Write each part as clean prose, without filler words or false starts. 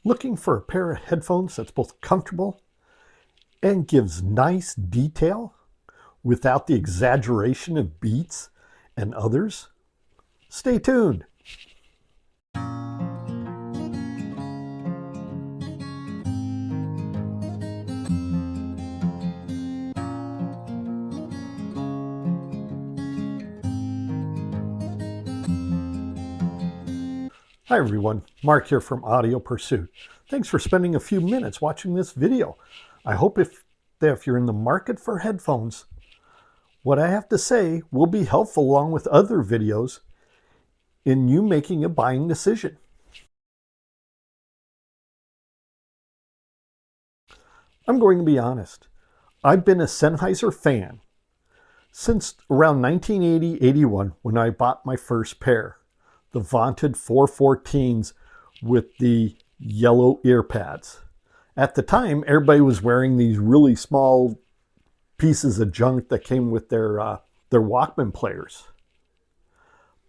Looking for a pair of headphones that's both comfortable and gives nice detail without the exaggeration of Beats and others? Stay tuned. Hi everyone, Mark here from Audio Pursuit. Thanks for spending a few minutes watching this video. I hope that if you're in the market for headphones, what I have to say will be helpful along with other videos in you making a buying decision. I'm going to be honest. I've been a Sennheiser fan since around 1980-81 when I bought my first pair. The vaunted 414s with the yellow ear pads. At the time, everybody was wearing these really small pieces of junk that came with their Walkman players.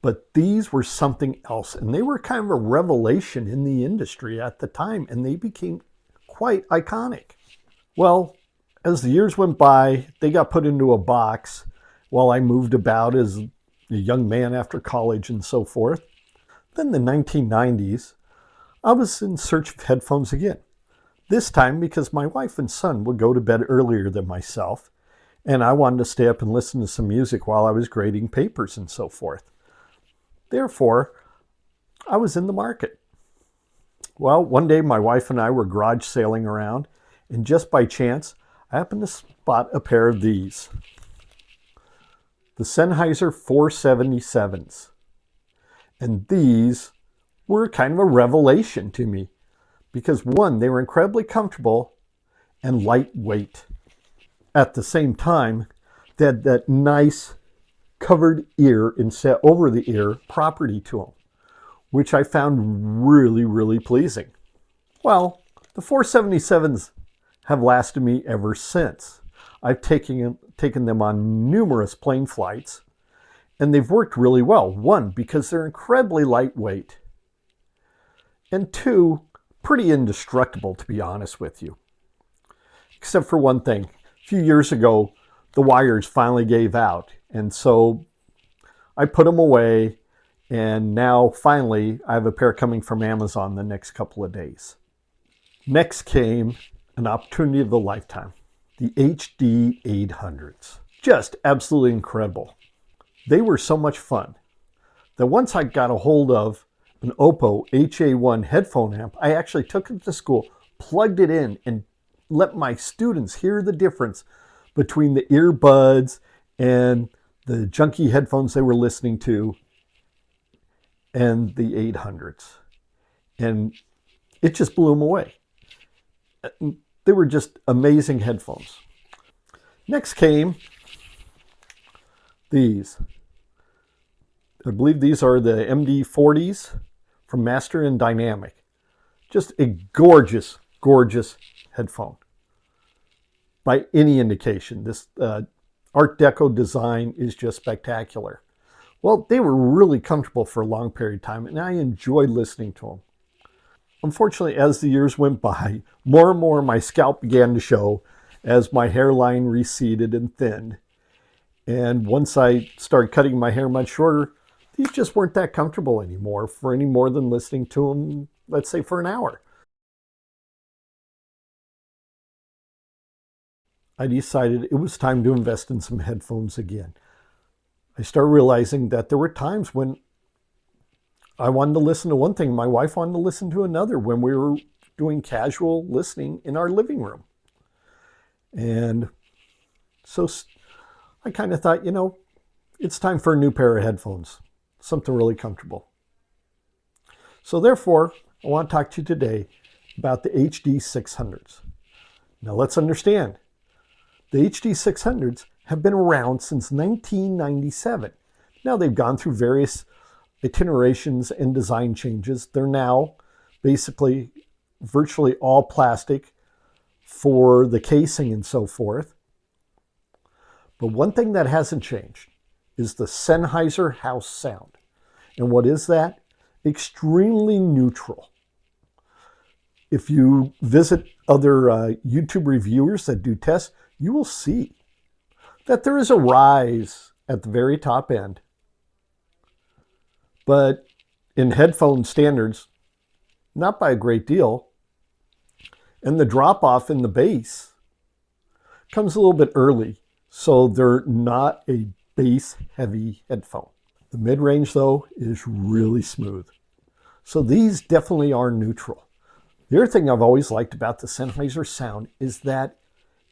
But these were something else, and they were kind of a revelation in the industry at the time, and they became quite iconic. Well, as the years went by, they got put into a box while I moved about as a young man after college and so forth. Then the 1990s, I was in search of headphones again. This time because my wife and son would go to bed earlier than myself, and I wanted to stay up and listen to some music while I was grading papers and so forth. Therefore, I was in the market. Well, one day my wife and I were garage sailing around, and just by chance, I happened to spot a pair of these. The Sennheiser 477s. And these were kind of a revelation to me because one, they were incredibly comfortable and lightweight. At the same time, they had that nice covered ear instead over the ear property to them, which I found really, really pleasing. Well, the 477s have lasted me ever since. I've taken them on numerous plane flights, and they've worked really well. One, because they're incredibly lightweight, and two, pretty indestructible, to be honest with you. Except for one thing. A few years ago, the wires finally gave out, and so I put them away, and now finally I have a pair coming from Amazon the next couple of days. Next came an opportunity of a lifetime. The HD800s. Just absolutely incredible. They were so much fun that once I got a hold of an Oppo HA1 headphone amp, I actually took it to school, plugged it in, and let my students hear the difference between the earbuds and the junky headphones they were listening to and the 800s. And it just blew them away. They were just amazing headphones. Next came these. I believe these are the MD40s from Master and Dynamic. Just a gorgeous, gorgeous headphone. By any indication, this Art Deco design is just spectacular. Well, they were really comfortable for a long period of time, and I enjoyed listening to them. Unfortunately, as the years went by, more and more my scalp began to show as my hairline receded and thinned. And once I started cutting my hair much shorter, these just weren't that comfortable anymore for any more than listening to them, let's say, for an hour. I decided it was time to invest in some headphones again. I started realizing that there were times when I wanted to listen to one thing, my wife wanted to listen to another when we were doing casual listening in our living room. And so I kind of thought, it's time for a new pair of headphones, something really comfortable. So therefore, I want to talk to you today about the HD600s. Now let's understand, the HD600s have been around since 1997. Now they've gone through various itinerations and design changes. They're now basically virtually all plastic for the casing and so forth. But one thing that hasn't changed is the Sennheiser house sound. And what is that? Extremely neutral. If you visit other YouTube reviewers that do tests, you will see that there is a rise at the very top end. But in headphone standards, not by a great deal. And the drop off in the bass comes a little bit early. So they're not a bass heavy headphone. The mid-range though is really smooth. So these definitely are neutral. The other thing I've always liked about the Sennheiser sound is that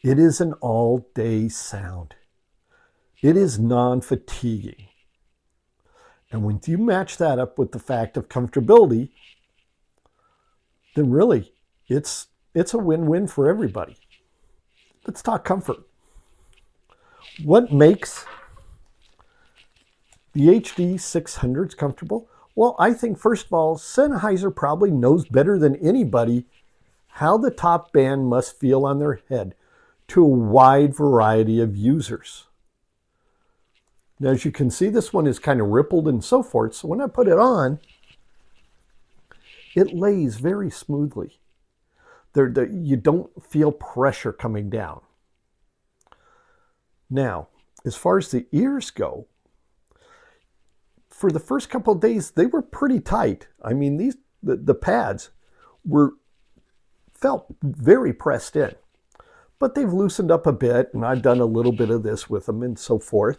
it is an all-day sound. It is non-fatiguing. And when you match that up with the fact of comfortability, then really it's a win-win for everybody. Let's talk comfort. What makes the HD600s comfortable? Well, I think first of all, Sennheiser probably knows better than anybody how the top band must feel on their head to a wide variety of users. Now, as you can see, this one is kind of rippled and so forth. So when I put it on, it lays very smoothly. You don't feel pressure coming down. Now, as far as the ears go, for the first couple of days, they were pretty tight. I mean, the pads felt very pressed in, but they've loosened up a bit, and I've done a little bit of this with them and so forth.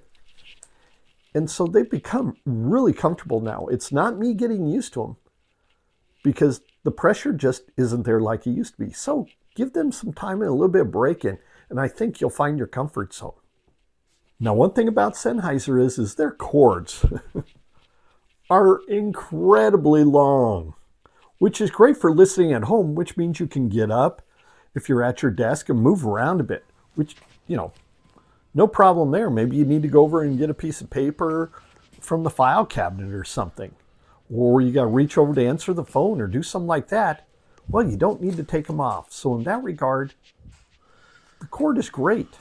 And so they've become really comfortable now. It's not me getting used to them because the pressure just isn't there like it used to be. So give them some time and a little bit of break in, and I think you'll find your comfort zone. Now, one thing about Sennheiser is their cords are incredibly long, which is great for listening at home, which means you can get up if you're at your desk and move around a bit, which, no problem there. Maybe you need to go over and get a piece of paper from the file cabinet or something, or you got to reach over to answer the phone or do something like that. Well, you don't need to take them off. So in that regard, the cord is great.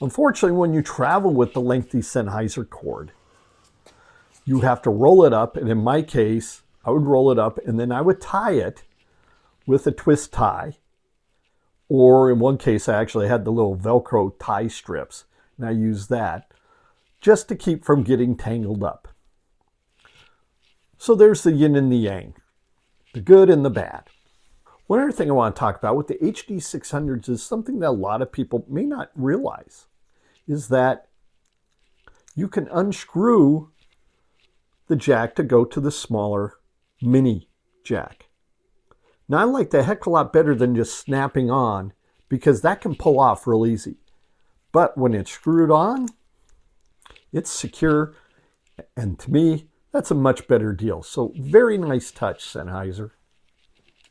Unfortunately, when you travel with the lengthy Sennheiser cord, you have to roll it up. And in my case, I would roll it up and then I would tie it with a twist tie. Or in one case, I actually had the little Velcro tie strips, and I used that just to keep from getting tangled up. So there's the yin and the yang, the good and the bad. One other thing I want to talk about with the HD600s is something that a lot of people may not realize, is that you can unscrew the jack to go to the smaller mini jack. Now, I like that heck a lot better than just snapping on because that can pull off real easy. But when it's screwed on, it's secure. And to me, that's a much better deal. So very nice touch, Sennheiser.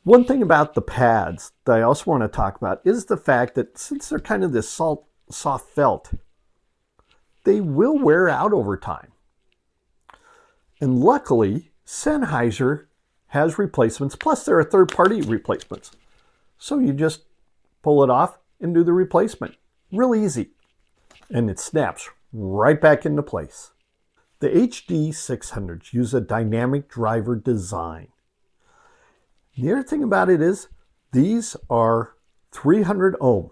One thing about the pads that I also want to talk about is the fact that since they're kind of this soft felt, they will wear out over time. And luckily, Sennheiser has replacements, plus there are third-party replacements. So you just pull it off and do the replacement. Real easy. And it snaps right back into place. The HD600s use a dynamic driver design. The other thing about it is these are 300 ohm.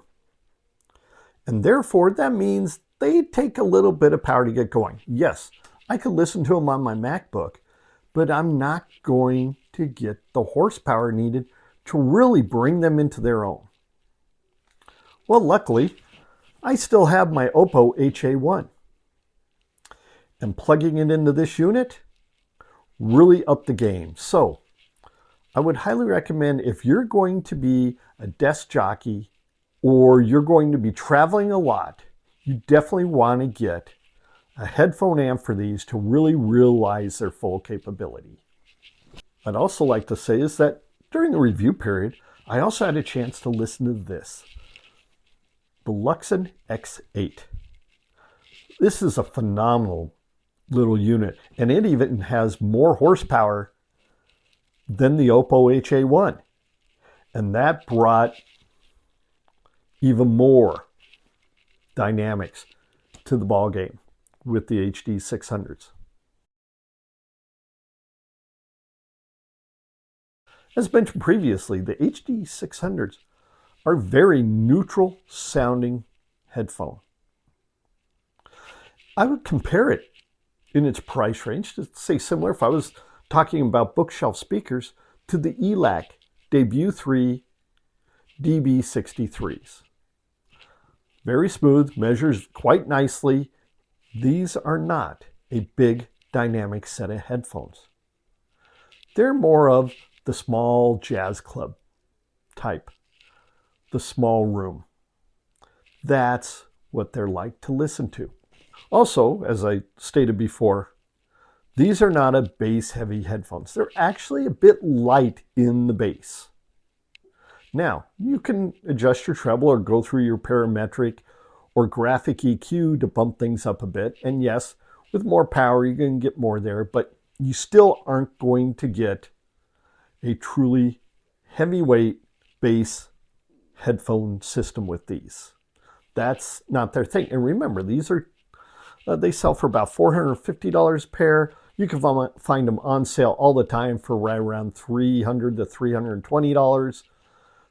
And therefore, that means they take a little bit of power to get going. Yes, I could listen to them on my MacBook, but I'm not going to get the horsepower needed to really bring them into their own. Well, luckily, I still have my Oppo HA1. And plugging it into this unit really upped the game. So I would highly recommend if you're going to be a desk jockey or you're going to be traveling a lot, you definitely want to get a headphone amp for these to really realize their full capability. I'd also like to say is that during the review period, I also had a chance to listen to this, the Luxon X8. This is a phenomenal little unit, and it even has more horsepower than the Oppo HA1. And that brought even more dynamics to the ballgame with the HD600s. As mentioned previously, the HD600s are very neutral sounding headphone. I would compare it in its price range to say similar, if I was talking about bookshelf speakers, to the ELAC Debut 3 DB63s. Very smooth, measures quite nicely. These are not a big dynamic set of headphones. They're more of the small jazz club type, the small room. That's what they're like to listen to. Also, as I stated before, these are not a bass heavy headphones. They're actually a bit light in the bass. Now, you can adjust your treble or go through your parametric or graphic EQ to bump things up a bit. And yes, with more power, you can get more there, but you still aren't going to get a truly heavyweight bass headphone system with these. That's not their thing. And remember, these are, they sell for about $450 a pair. You can find them on sale all the time for right around $300 to $320.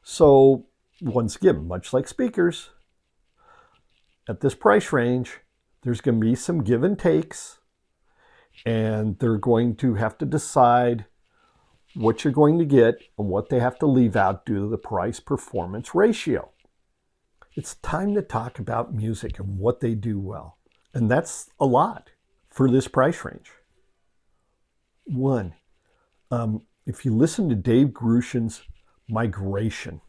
So once again, much like speakers, at this price range, there's going to be some give and takes, and they're going to have to decide what you're going to get and what they have to leave out due to the price-performance ratio. It's time to talk about music and what they do well. And that's a lot for this price range. One, if you listen to Dave Gruschen's Migration,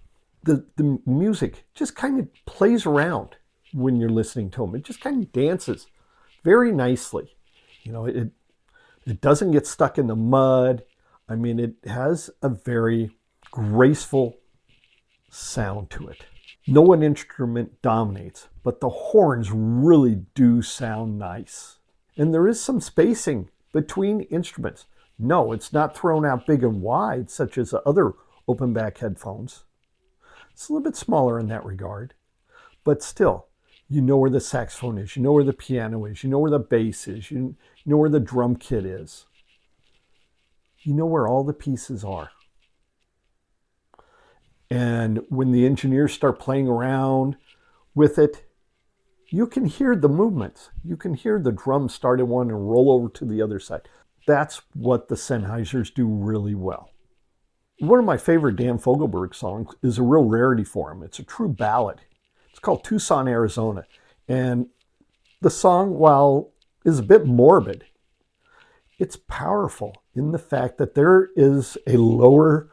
the music just kind of plays around when you're listening to him. It just kind of dances very nicely. You know, it doesn't get stuck in the mud. I mean, it has a very graceful sound to it. No one instrument dominates, but the horns really do sound nice. And there is some spacing between instruments. No, it's not thrown out big and wide, such as other open back headphones. It's a little bit smaller in that regard, but still, you know where the saxophone is, you know where the piano is, you know where the bass is, you know where the drum kit is. You know where all the pieces are. And when the engineers start playing around with it, you can hear the movements. You can hear the drums start in one and roll over to the other side. That's what the Sennheisers do really well. One of my favorite Dan Fogelberg songs is a real rarity for him. It's a true ballad. It's called Tucson, Arizona. And the song, while is a bit morbid, it's powerful in the fact that there is a lower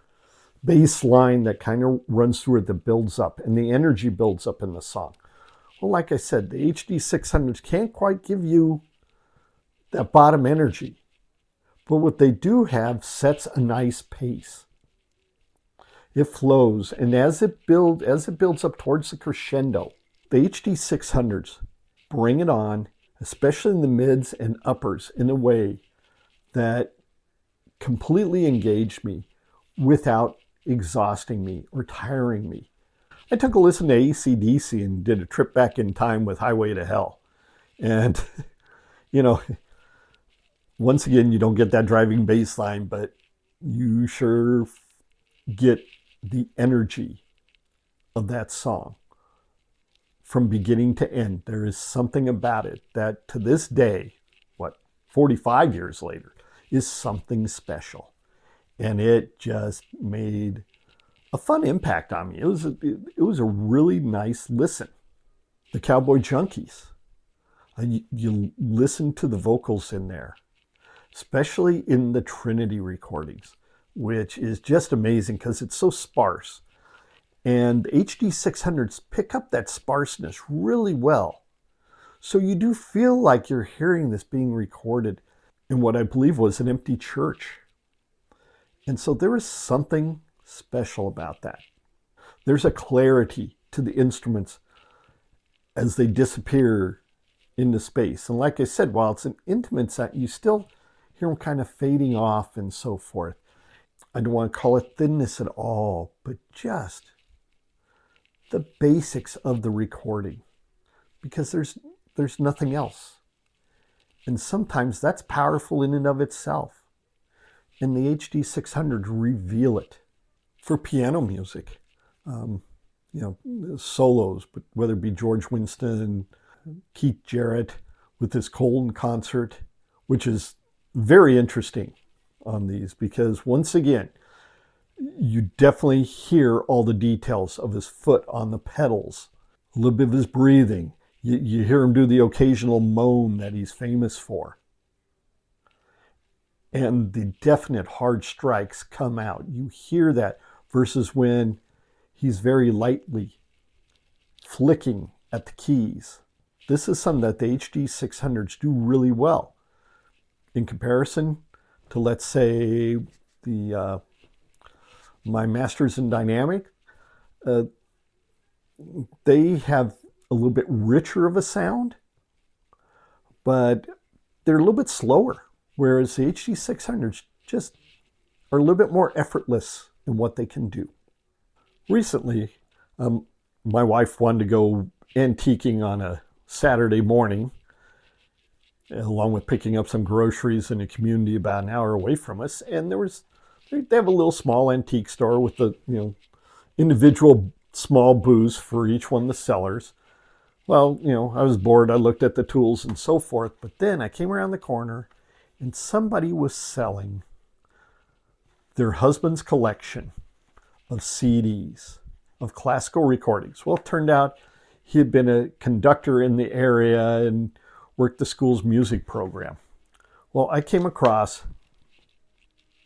bass line that kind of runs through it that builds up, and the energy builds up in the song. Well, like I said, the HD600s can't quite give you that bottom energy, but what they do have sets a nice pace. It flows, and as it builds up towards the crescendo, the HD600s bring it on, especially in the mids and uppers, in a way that completely engaged me without exhausting me or tiring me. I took a listen to AC/DC and did a trip back in time with Highway to Hell. And, you know, once again, you don't get that driving bass line, but you sure get the energy of that song from beginning to end. There is something about it that to this day, 45 years later, is something special. And it just made a fun impact on me. It was a really nice listen. The Cowboy Junkies. You listen to the vocals in there, especially in the Trinity recordings, which is just amazing because it's so sparse. And the HD600s pick up that sparseness really well. So you do feel like you're hearing this being recorded in what I believe was an empty church. And so there is something special about that. There's a clarity to the instruments as they disappear into space. And like I said, while it's an intimate sound, you still hear them kind of fading off and so forth. I don't want to call it thinness at all, but just the basics of the recording, because there's nothing else. And sometimes that's powerful in and of itself. And the HD600 reveal it. for piano music. Solos, but whether it be George Winston, Keith Jarrett with his Colton concert, which is very interesting on these because once again, you definitely hear all the details of his foot on the pedals, a little bit of his breathing. You hear him do the occasional moan that he's famous for. And the definite hard strikes come out. You hear that versus when he's very lightly flicking at the keys. This is something that the HD600s do really well. In comparison to, let's say, my Masters in Dynamic, they have a little bit richer of a sound, but they're a little bit slower. Whereas the HD600s just are a little bit more effortless in what they can do. Recently, my wife wanted to go antiquing on a Saturday morning, along with picking up some groceries in a community about an hour away from us. And they have a little small antique store with the individual small booths for each one of the sellers. Well, I was bored. I looked at the tools and so forth. But then I came around the corner and somebody was selling their husband's collection of CDs, of classical recordings. Well, it turned out he had been a conductor in the area and worked the school's music program. Well, I came across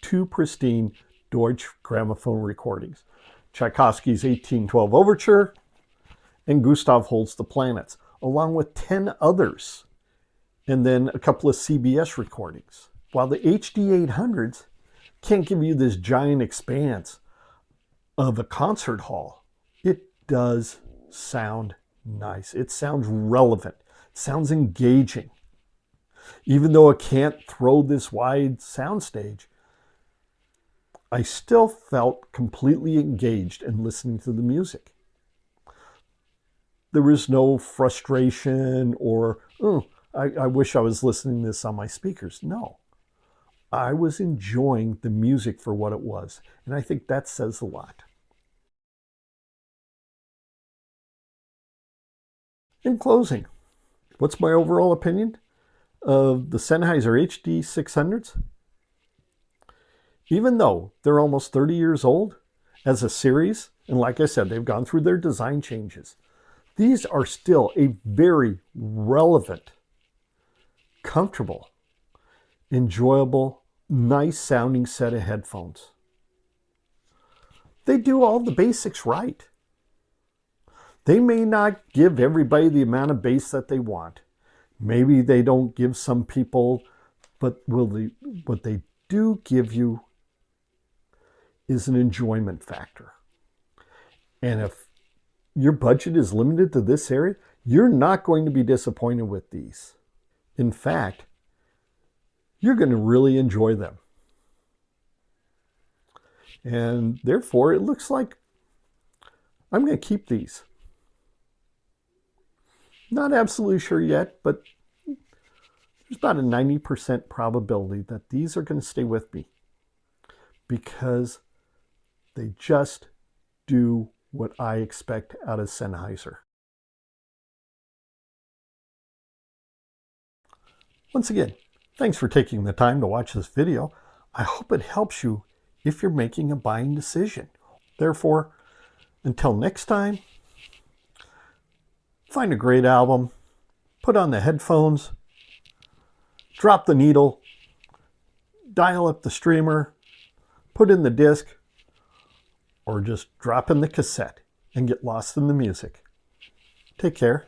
2 pristine Deutsche gramophone recordings, Tchaikovsky's 1812 Overture and Gustav Holst's The Planets, along with 10 others, and then a couple of CBS recordings. While the HD800s can't give you this giant expanse of a concert hall, it does sound nice. It sounds relevant. It sounds engaging. Even though it can't throw this wide soundstage, I still felt completely engaged in listening to the music. There was no frustration or, I wish I was listening to this on my speakers. No, I was enjoying the music for what it was. And I think that says a lot. In closing, what's my overall opinion of the Sennheiser HD600s? Even though they're almost 30 years old as a series, and like I said, they've gone through their design changes, these are still a very relevant, comfortable, enjoyable, nice sounding set of headphones. They do all the basics right. They may not give everybody the amount of bass that they want. Maybe they don't give some people, but what they do give you is an enjoyment factor. And if your budget is limited to this area, you're not going to be disappointed with these. In fact, you're going to really enjoy them. And therefore, it looks like I'm going to keep these. Not absolutely sure yet, but there's about a 90% probability that these are going to stay with me because they just do what I expect out of Sennheiser. Once again, thanks for taking the time to watch this video. I hope it helps you if you're making a buying decision. Therefore, until next time, find a great album, put on the headphones, drop the needle, dial up the streamer, put in the disc, or just drop in the cassette and get lost in the music. Take care.